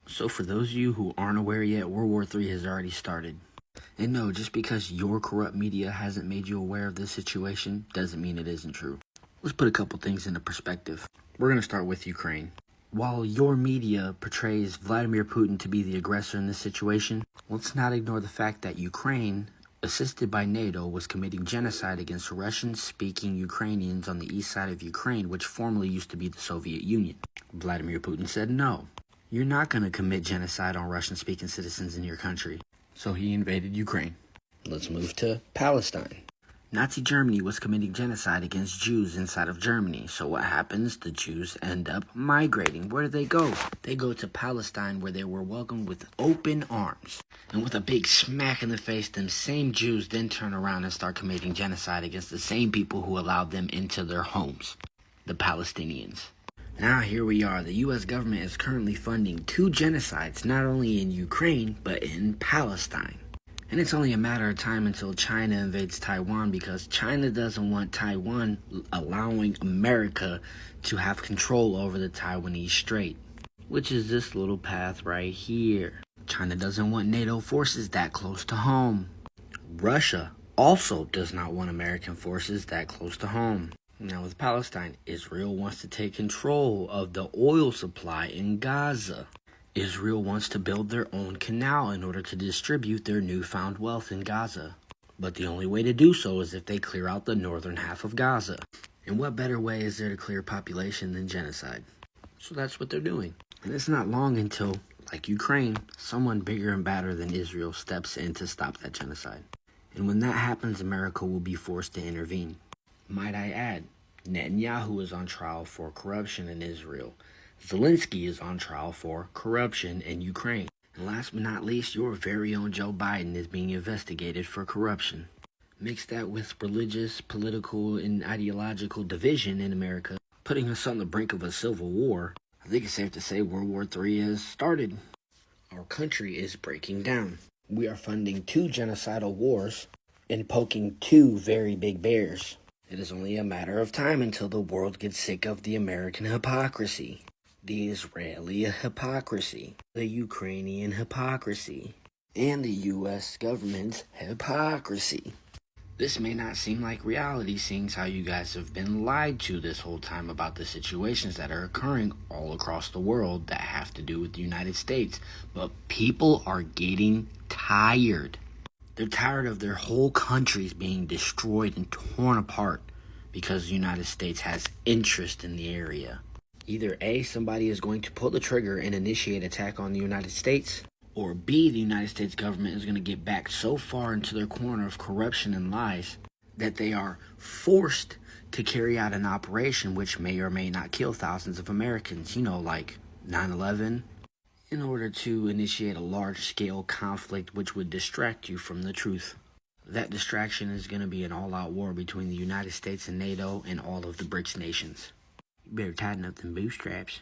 So for those of you who aren't aware yet, World War III has already started. And no, just because your corrupt media hasn't made you aware of this situation doesn't mean it isn't true. Let's put a couple things into perspective. We're going to start with Ukraine. While your media portrays Vladimir Putin to be the aggressor in this situation, let's not ignore the fact that Ukraine, assisted by NATO, was committing genocide against Russian-speaking Ukrainians on the east side of Ukraine, which formerly used to be the Soviet Union. Vladimir Putin said no. You're not going to commit genocide on Russian-speaking citizens in your country. So he invaded Ukraine. Let's move to Palestine. Nazi Germany was committing genocide against Jews inside of Germany. So what happens? The Jews end up migrating. Where do they go? They go to Palestine, where they were welcomed with open arms. And with a big smack in the face, them same Jews then turn around and start committing genocide against the same people who allowed them into their homes, the Palestinians. Now here we are. The U.S. government is currently funding 2 genocides, not only in Ukraine, but in Palestine. And it's only a matter of time until China invades Taiwan, because China doesn't want Taiwan allowing America to have control over the Taiwanese Strait, which is this little path right here. China doesn't want NATO forces that close to home. Russia also does not want American forces that close to home. Now with Palestine, Israel wants to take control of the oil supply in Gaza. Israel wants to build their own canal in order to distribute their newfound wealth in Gaza. But the only way to do so is if they clear out the northern half of Gaza. And what better way is there to clear population than genocide? So that's what they're doing. And it's not long until, like Ukraine, someone bigger and badder than Israel steps in to stop that genocide. And when that happens, America will be forced to intervene. Might I add, Netanyahu is on trial for corruption in Israel. Zelensky is on trial for corruption in Ukraine. And last but not least, your very own Joe Biden is being investigated for corruption. Mix that with religious, political, and ideological division in America, putting us on the brink of a civil war. I think it's safe to say World War III has started. Our country is breaking down. We are funding 2 genocidal wars and poking 2 very big bears. It is only a matter of time until the world gets sick of the American hypocrisy, the Israeli hypocrisy, the Ukrainian hypocrisy, and the U.S. government's hypocrisy. This may not seem like reality, seeing how you guys have been lied to this whole time about the situations that are occurring all across the world that have to do with the United States. But people are getting tired. They're tired of their whole countries being destroyed and torn apart because the United States has interest in the area. Either A, somebody is going to pull the trigger and initiate attack on the United States, or B, the United States government is going to get back so far into their corner of corruption and lies that they are forced to carry out an operation which may or may not kill thousands of Americans, like 9/11, in order to initiate a large-scale conflict which would distract you from the truth. That distraction is going to be an all-out war between the United States and NATO and all of the BRICS nations. You better tighten up them bootstraps.